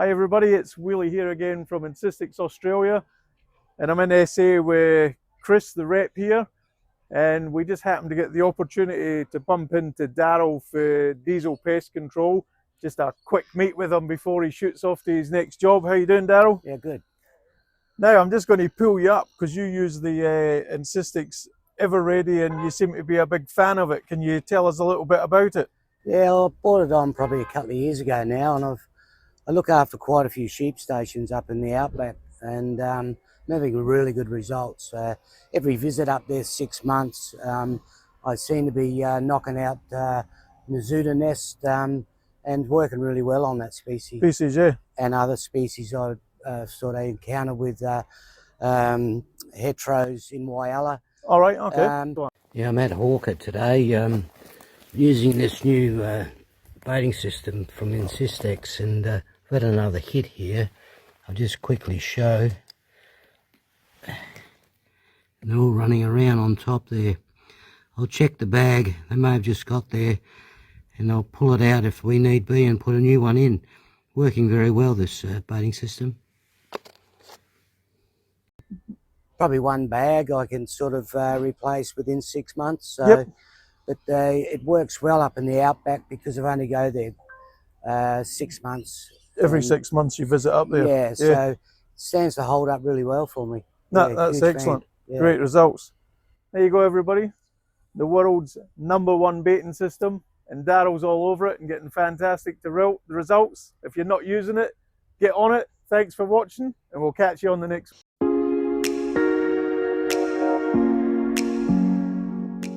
Hi everybody, it's Willie here again from Ensystex Australia, and I'm in SA with Chris, the rep here, and we just happened to get the opportunity to bump into Daryl for Diesel Pest Control. Just a quick meet with him before he shoots off to his next job. How you doing, Daryl? Yeah, good. Now I'm just going to pull you up because you use the Ensystex Ever Ready and you seem to be a big fan of it. Can you tell us a little bit about it? Yeah, I bought it on probably a couple of years ago now, and I look after quite a few sheep stations up in the outback, and I'm having really good results. Every visit up there 6 months, I seem to be knocking out Mizuta nest and working really well on that species. Yeah. And other species I sort of encounter with heteros in Wyalla. All right, okay. Yeah, I'm at Hawker today using this new baiting system from Ensystex, and I've had another hit here. I'll just quickly show. They're all running around on top there. I'll check the bag. They may have just got there, and I'll pull it out if we need be and put a new one in. Working very well, this baiting system. Probably one bag I can sort of replace within 6 months. So. Yep. But it works well up in the outback because I've only go there 6 months. Every 6 months you visit up there. Yeah, so it stands to hold up really well for me. No, Yeah, that's huge excellent. fan. Yeah. Great results. There you go, everybody. The world's #1 baiting system, and Daryl's all over it and getting fantastic results. If you're not using it, get on it. Thanks for watching, and we'll catch you on the next one.